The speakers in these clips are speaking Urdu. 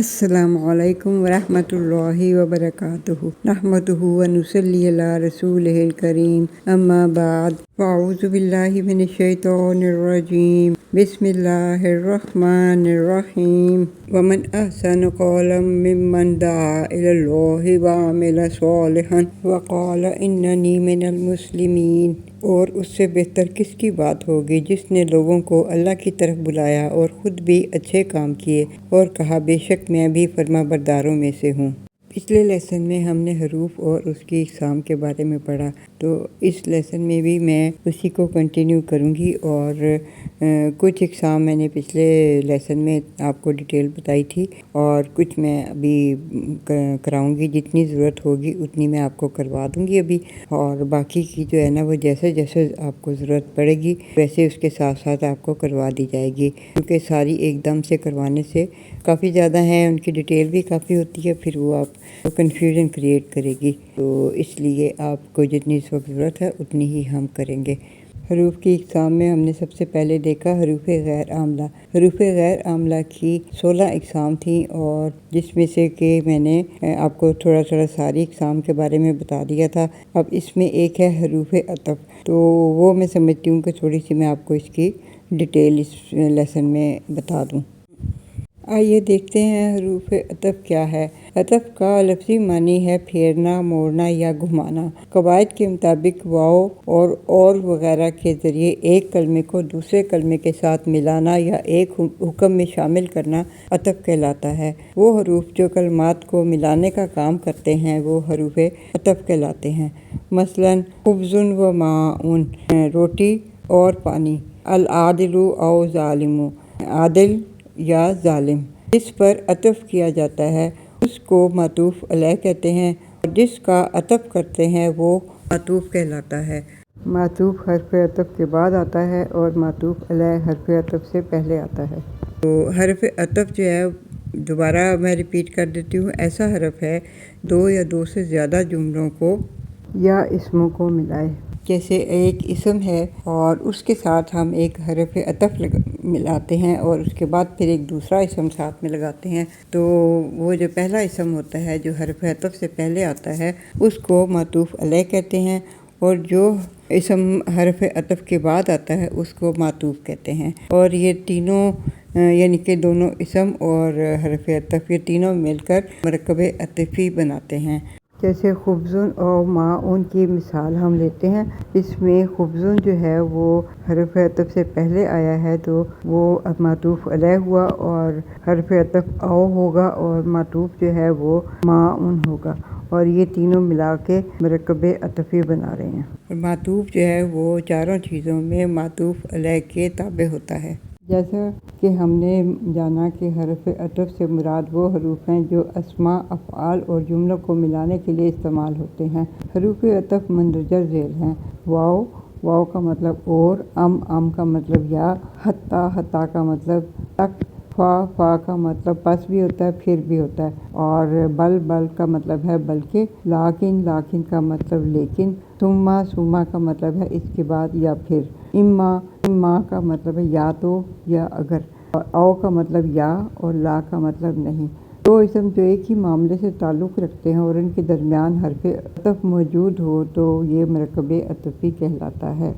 السلام علیکم ورحمۃ اللہ وبرکاتہ نحمدہ ونصلی علی رسولہ الکریم اما بعد فاعوذ باللہ من الشیطان الرجیم بسم اللہ الرحمن الرحیم ومن احسن قولا ممن دعا الی اللہ وعمل صالحا وقال اننی من المسلمین۔ اور اس سے بہتر کس کی بات ہوگی جس نے لوگوں کو اللہ کی طرف بلایا اور خود بھی اچھے کام کیے اور کہا بے شک میں بھی فرما برداروں میں سے ہوں۔ پچھلے لیسن میں ہم نے حروف اور اس کی اقسام کے بارے میں پڑھا، تو اس لیسن میں بھی میں اسی کو کنٹینیو کروں گی اور کچھ اقسام میں نے پچھلے لیسن میں آپ کو ڈیٹیل بتائی تھی اور کچھ میں ابھی کراؤں گی، جتنی ضرورت ہوگی اتنی میں آپ کو کروا دوں گی ابھی، اور باقی کی جو ہے نا وہ جیسے جیسے آپ کو ضرورت پڑے گی ویسے اس کے ساتھ ساتھ آپ کو کروا دی جائے گی، کیونکہ ساری ایک دم سے کروانے سے کافی زیادہ ہیں، ان کی ڈیٹیل بھی کافی ہوتی ہے، پھر وہ آپ کنفیوژن کریٹ کرے گی، تو اس لیے آپ کو جتنی اس وقت ضرورت ہے اتنی ہی ہم کریں گے۔ حروف کی اقسام میں ہم نے سب سے پہلے دیکھا حروف غیر عاملہ۔ حروف غیر عاملہ کی 16 اقسام تھیں، اور جس میں سے کہ میں نے آپ کو تھوڑا ساری اقسام کے بارے میں بتا دیا تھا۔ اب اس میں ایک ہے حروف عطف، تو وہ میں سمجھتی ہوں کہ تھوڑی سی میں آپ کو اس کی ڈیٹیل اس لیسن میں بتا دوں۔ آئیے دیکھتے ہیں حروف عطف کیا ہے۔ عطف کا لفظی معنی ہے پھیرنا، موڑنا یا گھمانا۔ قواعد کے مطابق واو اور وغیرہ کے ذریعے ایک کلمے کو دوسرے کلمے کے ساتھ ملانا یا ایک حکم میں شامل کرنا عطف کہلاتا ہے۔ وہ حروف جو کلمات کو ملانے کا کام کرتے ہیں وہ حروف عطف کہلاتے ہیں۔ مثلاً خبز و ماء، روٹی اور پانی۔ العادل او ظالم، عادل یا ظالم۔ جس پر عطف کیا جاتا ہے اس کو معطوف علیہ کہتے ہیں، اور جس کا عطف کرتے ہیں وہ معطوف کہلاتا ہے۔ معطوف حرف عطف کے بعد آتا ہے اور معطوف علیہ حرف عطف سے پہلے آتا ہے۔ تو حرف عطف جو ہے، دوبارہ میں ریپیٹ کر دیتی ہوں، ایسا حرف ہے دو یا دو سے زیادہ جملوں کو یا اسموں کو ملائے۔ جیسے ایک اسم ہے اور اس کے ساتھ ہم ایک حرف عطف ملاتے ہیں اور اس کے بعد پھر ایک دوسرا اسم ساتھ میں لگاتے ہیں، تو وہ جو پہلا اسم ہوتا ہے جو حرف عطف سے پہلے آتا ہے اس کو معطوف علیہ کہتے ہیں، اور جو اسم حرف عطف کے بعد آتا ہے اس کو معطوف کہتے ہیں۔ اور یہ تینوں یعنی کہ دونوں اسم اور حرف عطف یہ تینوں مل کر مرکب عطفی بناتے ہیں۔ جیسے خبز و ماء کی مثال ہم لیتے ہیں، اس میں خبز جو ہے وہ حرف عطف سے پہلے آیا ہے تو وہ معطوف علیہ ہوا، اور حرف عطف او ہوگا اور معطوف جو ہے وہ ماء ہوگا، اور یہ تینوں ملا کے مرکب عطفی بنا رہے ہیں۔ معطوف جو ہے وہ چاروں چیزوں میں معطوف علیہ کے تابع ہوتا ہے۔ جیسا کہ ہم نے جانا کہ حرف عطف سے مراد وہ حروف ہیں جو اسماء، افعال اور جملوں کو ملانے کے لیے استعمال ہوتے ہیں۔ حروف عطف مندرجہ ذیل ہیں۔ واو کا مطلب اور، ام کا مطلب یا، حتی کا مطلب تک، فا کا مطلب پس بھی ہوتا ہے پھر بھی ہوتا ہے، اور بل کا مطلب ہے بلکہ، لاکن کا مطلب لیکن، ثم کا مطلب ہے اس کے بعد یا پھر، اما کا مطلب ہے یا تو یا اگر، اور او کا مطلب یا اور لا کا مطلب نہیں۔ دو اسم جو ایک ہی معاملے سے تعلق رکھتے ہیں اور ان کے درمیان حرف عطف موجود ہو تو یہ مرکب عطفی کہلاتا ہے۔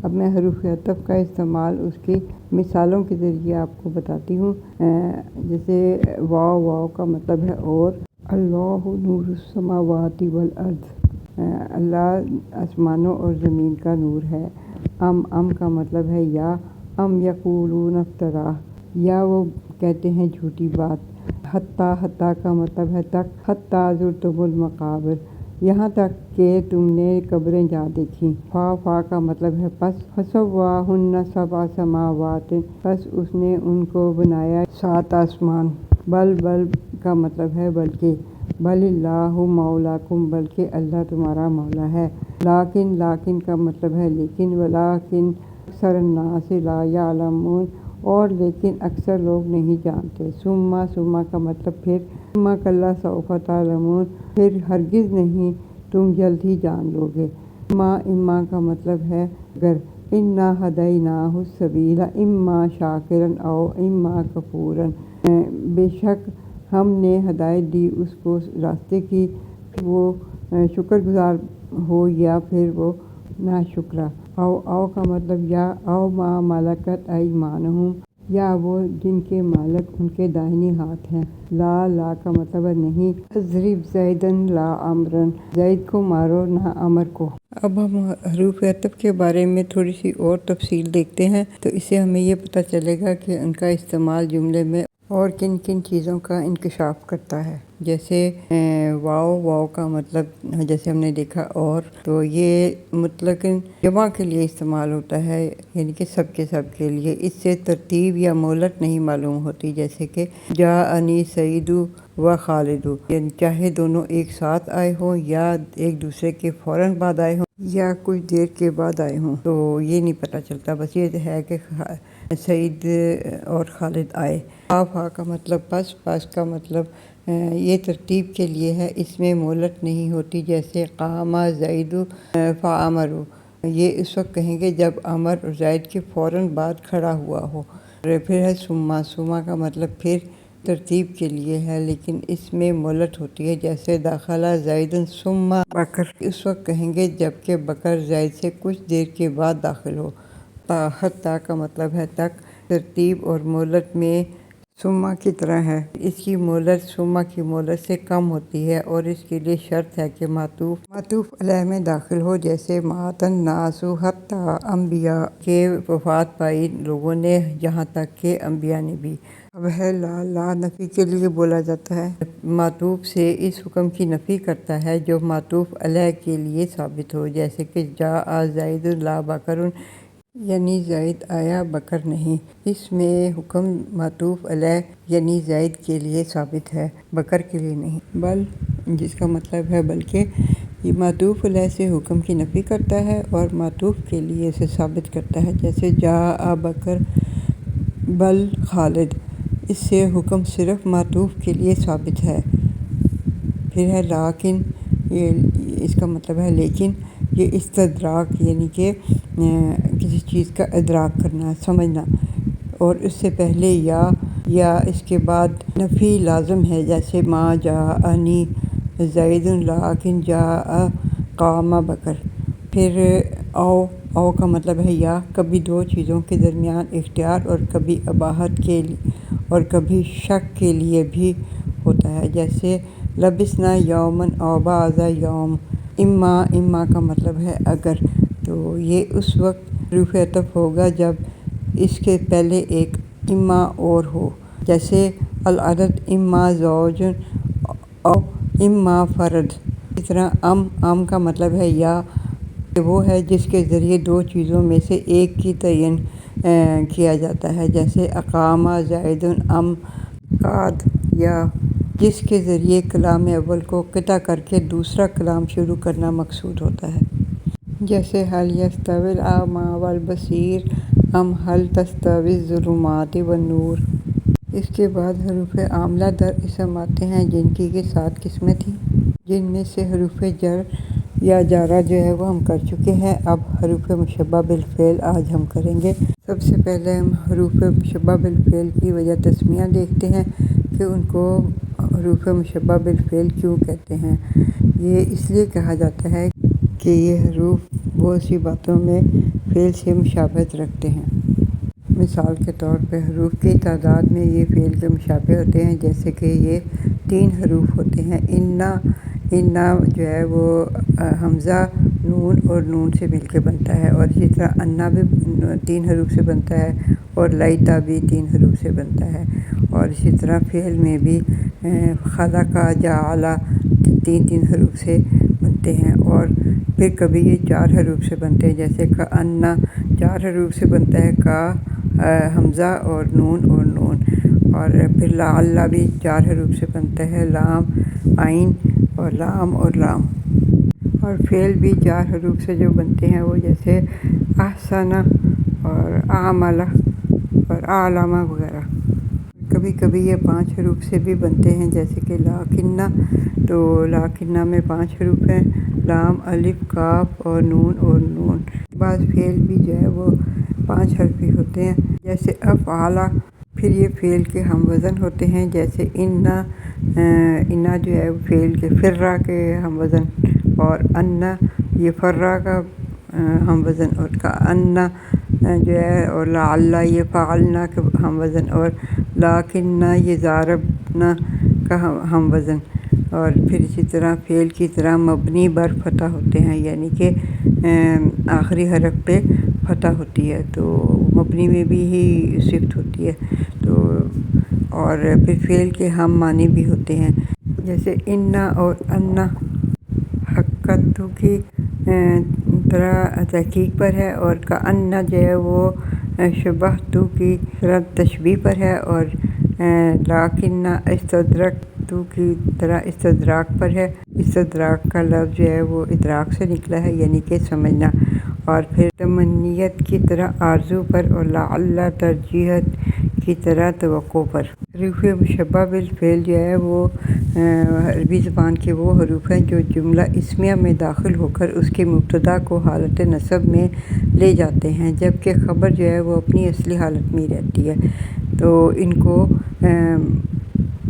اب میں حروف عطف کا استعمال اس کی مثالوں کے ذریعے آپ کو بتاتی ہوں۔ جیسے واو کا مطلب ہے اور، اللہ نور السماوات والارض، اللہ آسمانوں اور زمین کا نور ہے۔ ام کا مطلب ہے یا، ام یقولون افتراہ، یا وہ کہتے ہیں جھوٹی بات۔ حتی کا مطلب ہے تک، حتی زرتم المقابر، یہاں تک کہ تم نے قبریں جا دیکھیں۔ فا کا مطلب ہے پس، فسواہن سبع سماوات، پس اس نے ان کو بنایا 7 آسمان۔ بل کا مطلب ہے بلکہ، بل اللہ مولاکم، بلکہ اللہ تمہارا مولا ہے۔ لاکن کا مطلب ہے لیکن، ولیکن اکثر الناس لا یعلمون، اور لیکن اکثر لوگ نہیں جانتے۔ ثم کا مطلب پھر، ثم کلا سوف تعلمون، پھر ہرگز نہیں تم جلد ہی جان لو گے۔ اما کا مطلب ہے اگر، انا ہدیناہ السبیل اما شاکرا او اما کفورا، بے شک ہم نے ہدایت دی اس کو راستے کی، وہ شکر گزار ہو یا پھر وہ ناشکرا۔ او کا مطلب یا او ما ملکت ایمانہم، یا وہ جن کے مالک ان کے دائنی ہاتھ ہیں۔ لا کا مطلب ہے نہیں۔ اضرب زیدن لا عمرن، زید کو مارو نہ عمر کو۔ اب ہم حروف عطف کے بارے میں تھوڑی سی اور تفصیل دیکھتے ہیں، تو اس سے ہمیں یہ پتہ چلے گا کہ ان کا استعمال جملے میں اور کن کن چیزوں کا انکشاف کرتا ہے۔ جیسے واؤ کا مطلب جیسے ہم نے دیکھا اور، تو یہ مطلق جمع کے لیے استعمال ہوتا ہے، یعنی کہ سب کے لیے۔ اس سے ترتیب یا مہلت نہیں معلوم ہوتی، جیسے کہ جاءنی سعید و خالد، یعنی چاہے دونوں ایک ساتھ آئے ہوں یا ایک دوسرے کے فوراً بعد آئے ہوں یا کچھ دیر کے بعد آئے ہوں، تو یہ نہیں پتہ چلتا، بس یہ ہے کہ سعید اور خالد آئے۔ فا کا مطلب پس کا مطلب یہ ترتیب کے لیے ہے، اس میں مہلت نہیں ہوتی، جیسے قام زید فامر، یہ اس وقت کہیں گے جب عمر اور زید کے فوراً بعد کھڑا ہوا ہو۔ اور پھر ہے سما کا مطلب پھر ترتیب کے لیے ہے، لیکن اس میں مہلت ہوتی ہے، جیسے داخلہ زید ثم بکر، اس وقت کہیں گے جب کہ بکر زید سے کچھ دیر کے بعد داخل ہو۔ حتی کا مطلب ہے تک، ترتیب اور مہلت میں ثم کی طرح ہے، اس کی مہلت ثم کی مہلت سے کم ہوتی ہے، اور اس کے لیے شرط ہے کہ معطوف علیہ میں داخل ہو، جیسے مات الناس حتی انبیاء کے وفات پائی لوگوں نے، یہاں تک کہ انبیاء نے بھی۔ اب ہے لا نفی کے لیے بولا جاتا ہے، معطوف سے اس حکم کی نفی کرتا ہے جو معطوف علیہ کے لیے ثابت ہو، جیسے کہ جاء زید لا بکر، یعنی زید آیا بکر نہیں۔ اس میں حکم معطوف علیہ یعنی زید کے لیے ثابت ہے، بکر کے لیے نہیں۔ بل جس کا مطلب ہے بلکہ، یہ معطوف علیہ سے حکم کی نفی کرتا ہے اور معطوف کے لیے اسے ثابت کرتا ہے، جیسے جاء بکر بل خالد، اس سے حکم صرف معطوف کے لیے ثابت ہے۔ پھر ہے لیکن، یہ اس کا مطلب ہے لیکن، یہ استدراک یعنی کہ کسی چیز کا ادراک کرنا، سمجھنا، اور اس سے پہلے یا اس کے بعد نفی لازم ہے، جیسے ما جاءنی زید لیکن جاء قام بکر۔ پھر او کا مطلب ہے یا، کبھی دو چیزوں کے درمیان اختیار اور کبھی اباحت کے اور کبھی شک کے لیے بھی ہوتا ہے، جیسے لبثنا یوما او بعض یوم۔ اما کا مطلب ہے اگر، تو یہ اس وقت حروف عطف ہوگا جب اس کے پہلے ایک اما اور ہو، جیسے العدد اما زوج او اما فرد۔ اس طرح ام کا مطلب ہے یا، کہ وہ ہے جس کے ذریعے دو چیزوں میں سے ایک کی تعین کیا جاتا ہے، جیسے اقام زید ام قعد، یا جس کے ذریعے کلام اول کو قطع کر کے دوسرا کلام شروع کرنا مقصود ہوتا ہے، جیسے هل یستوی الاعمی والبصیر ام هل تستوی الظلمات والنور۔ اس کے بعد حروف عاملہ در اسم آتے ہیں، جن کی کے 7 قسمیں تھیں، جن میں سے حروف جر یا جارہ جو ہے وہ ہم کر چکے ہیں۔ اب حروف مشبہ بالفعل آج ہم کریں گے۔ سب سے پہلے ہم حروف مشبہ بالفعل کی وجہ تسمیہ دیکھتے ہیں کہ ان کو حروف مشبہ بالفعل کیوں کہتے ہیں۔ یہ اس لیے کہا جاتا ہے کہ یہ حروف بہت سی باتوں میں فعل سے مشابہت رکھتے ہیں۔ مثال کے طور پہ حروف کی تعداد میں یہ فعل کے مشابہ ہوتے ہیں، جیسے کہ یہ 3 حروف ہوتے ہیں۔ انا جو ہے وہ حمزہ، نون اور نون سے مل کے بنتا ہے، اور اسی طرح انا بھی 3 حروف سے بنتا ہے، اور لیتا بھی 3 حروف سے بنتا ہے، اور اسی طرح فعل میں بھی خلق، جعل 3 حروف سے بنتے ہیں، اور پھر کبھی یہ 4 حروف سے بنتے ہیں، جیسے کأن 4 حروف سے بنتا ہے، کا حمزہ اور نون، اور پھر لعل بھی 4 حروف سے بنتا ہے، لام، عین اور لام اور لام۔ اور فعل بھی 4 حروف سے جو بنتے ہیں وہ جیسے احسن اور اعمل اور اعلم وغیرہ۔ کبھی کبھی یہ 5 حروف سے بھی بنتے ہیں، جیسے کہ لاکنہ، تو لاکنہ میں 5 حروف ہیں، لام، الف، کاف اور نون۔ بعض فعل بھی جو ہے وہ 5 حرفی ہوتے ہیں، جیسے افعل۔ پھر یہ فعل کے ہم وزن ہوتے ہیں، جیسے انا انا جو ہے فعل کے فرا کے ہم وزن، اور انا یہ فرا کا ہم وزن، اور کا انا جو ہے، اور لعل یہ فعلنا کا ہم وزن، اور لاکننا یہ ضاربنا کا ہم وزن، اور پھر اسی طرح فعل کی طرح مبنی بر فتح ہوتے ہیں، یعنی کہ آخری حرف پہ فتح ہوتی ہے، تو مبنی میں بھی ہی صفت ہوتی ہے۔ تو اور پھر فعل کے ہم معنی بھی ہوتے ہیں، جیسے انا اور انا حقیقتوں کی طرح تحقیق پر ہے، اور کا انا جو ہے وہ شبہتو کی طرح تشبیہ پر ہے، اور لاکنہ استدرکتو کی طرح استدراک پر ہے۔ استدراک کا لفظ جو ہے وہ ادراک سے نکلا ہے، یعنی کہ سمجھنا، اور پھر تمنیت کی طرح آرزو پر، اور لعل ترجیحت کی طرح توقع پر۔ حروف مشبہ بالفعل جو ہے وہ عربی زبان کے وہ حروف ہیں جو جملہ اسمیہ میں داخل ہو کر اس کے مبتدا کو حالت نصب میں لے جاتے ہیں، جبکہ خبر جو ہے وہ اپنی اصلی حالت میں رہتی ہے۔ تو ان کو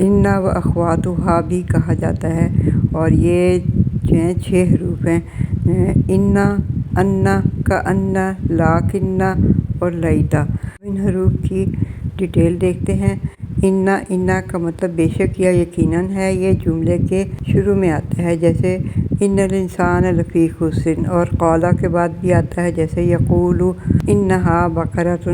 انا و اخواتہا بھی کہا جاتا ہے، اور یہ جو ہیں 6 حروف ہیں، انا، انا، کا انا، لاکنہ اور لیتا۔ ان حروف کی ڈیٹیل دیکھتے ہیں۔ انا کا مطلب بے شک یا یقیناً ہے، یہ جملے کے شروع میں آتا ہے، جیسے ان الانسان لفی خسر، اور قولا کے بعد بھی آتا ہے، جیسے یقول انہا بقرۃ۔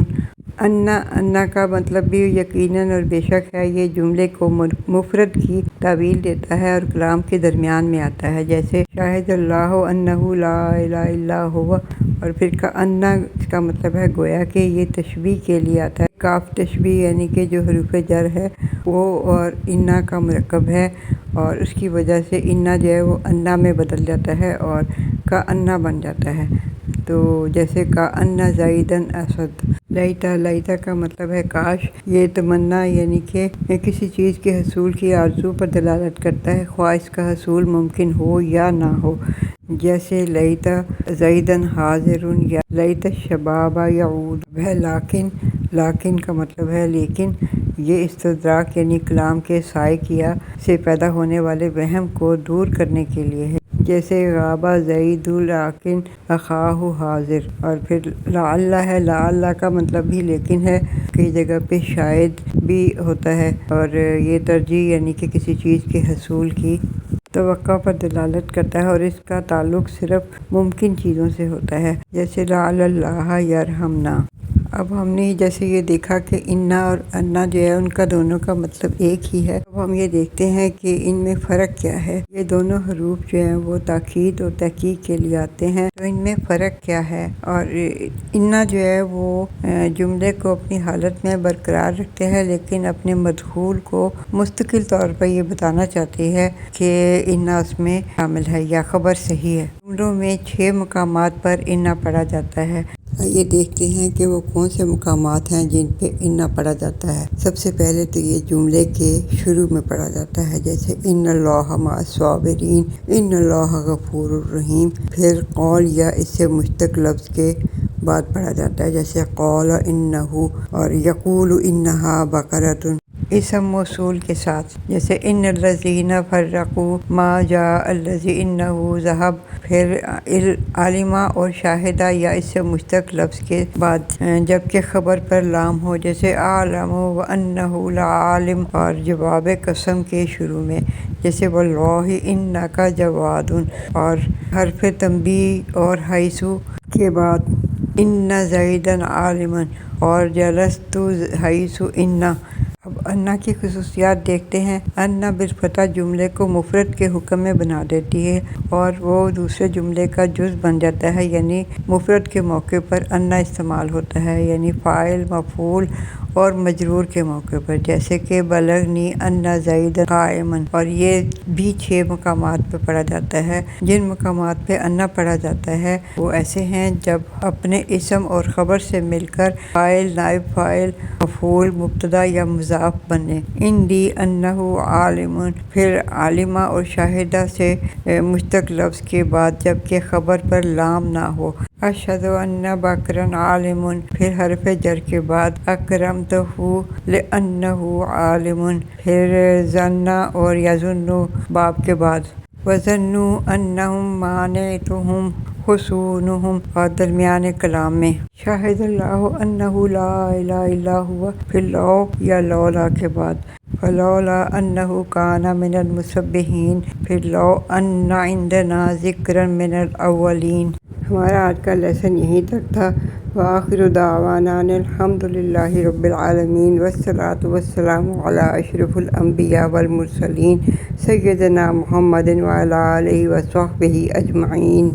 انا کا مطلب بھی یقیناً اور بے شک ہے، یہ جملے کو مفرد کی تعویل دیتا ہے اور کلام کے درمیان میں آتا ہے، جیسے شاہد اللہ انہ لا الہ الا ہوا۔ اور پھر کا انا اس کا مطلب ہے گویا کہ یہ تشبیہ کے لیے آتا ہے، کاف تشبیہ، یعنی کہ جو حروف جر ہے وہ اور انا کا مرکب ہے، اور اس کی وجہ سے انا جو ہے وہ انا میں بدل جاتا ہے اور کا انا بن جاتا ہے۔ تو جیسے کا انا زیدن اسد۔ لیتا کا مطلب ہے کاش، یہ تمنا یعنی کہ کسی چیز کے حصول کی آرزو پر دلالت کرتا ہے، خواہ اس کا حصول ممکن ہو یا نہ ہو، جیسے لیتا زیدن حاضر یا لیتا الشباب یعود ہے۔ لیکن کا مطلب ہے لیکن، یہ استدراک یعنی کلام کے سائقیہ سے پیدا ہونے والے وہم کو دور کرنے کے لیے ہے، جیسے غاب زید لیکن اخاہ حاضر۔ اور پھر لعل ہے، لعل کا مطلب بھی لیکن ہے، کئی جگہ پہ شاید بھی ہوتا ہے، اور یہ ترجیح یعنی کہ کسی چیز کے حصول کی توقع پر دلالت کرتا ہے، اور اس کا تعلق صرف ممکن چیزوں سے ہوتا ہے، جیسے لعل اللہ یرحمنا۔ اب ہم نے جیسے یہ دیکھا کہ انا اور انا جو ہے ان کا دونوں کا مطلب ایک ہی ہے، اب ہم یہ دیکھتے ہیں کہ ان میں فرق کیا ہے۔ یہ دونوں حروف جو ہیں وہ تاکید اور تحقیق کے لیے آتے ہیں، تو ان میں فرق کیا ہے؟ اور انا جو ہے وہ جملے کو اپنی حالت میں برقرار رکھتے ہیں، لیکن اپنے مدخول کو مستقل طور پر یہ بتانا چاہتی ہے کہ انا اس میں شامل ہے یا خبر صحیح ہے۔ جملوں میں 6 مقامات پر انا پڑھا جاتا ہے۔ یہ دیکھتے ہیں کہ وہ کون سے مقامات ہیں جن پہ انا پڑھا جاتا ہے۔ سب سے پہلے تو یہ جملے کے شروع میں پڑھا جاتا ہے، جیسے ان اللہ مع الصابرین، ان اللہ غفور الرحیم۔ پھر قول یا اس سے مشتق لفظ کے بعد پڑھا جاتا ہے، جیسے قول انہ، اور یقول انہا بقرۃ اسم موصول کے ساتھ، جیسے ان الذین فرقوا ما جاء الذی انہ ذہب۔ پھر عالمہ اور شاہدہ یا اس سے مشتق لفظ کے بعد جبکہ خبر پر لام ہو، جیسے اعلم وانہ لعالم، اور جواب قسم کے شروع میں، جیسے واللہ انک جواد، اور حرف تنبیہ اور حیث کے بعد ان زیدن عالم، اور جلست حیث ان۔ اب انا کی خصوصیات دیکھتے ہیں۔ انا بالفتح جملے کو مفرد کے حکم میں بنا دیتی ہے، اور وہ دوسرے جملے کا جز بن جاتا ہے، یعنی مفرد کے موقع پر انا استعمال ہوتا ہے، یعنی فاعل، مفعول اور مجرور کے موقع پر، جیسے کہ بلغنی ان زید قائم۔ اور یہ بھی 6 مقامات پہ پڑھا جاتا ہے۔ جن مقامات پہ انا پڑھا جاتا ہے وہ ایسے ہیں جب اپنے اسم اور خبر سے مل کر فاعل، نائب فاعل، مفعول، مبتدا یا مضاف بنے۔ عندی انہ عالم۔ پھر عالمہ اور شاہدہ سے مشتق لفظ کے بعد جبکہ خبر پر لام نہ ہو، اشہد ان بکرن عالم، پھر حرف جر کے بعد اکرمتہ لانہ عالم، پھر ظن اور یظن باب کے بعد وظنوا انہم مانعتہم حصونہم اور درمیان کلام میں شاہد اللہ انہ لا الہ الا ہوا، پھر لو یا لولا کے بعد فلولا انہ کان من المسبحین، پھر لو ان عندنا ذکرا من الاولین۔ ہمارا آج کا لیسن یہیں تک تھا۔ وآخر دعوانا ان الحمد للہ رب العالمین، والصلاۃ والسلام علی اشرف الانبیاء والمرسلین سیدنا محمد وعلی آلہ وصحبہ اجمعین۔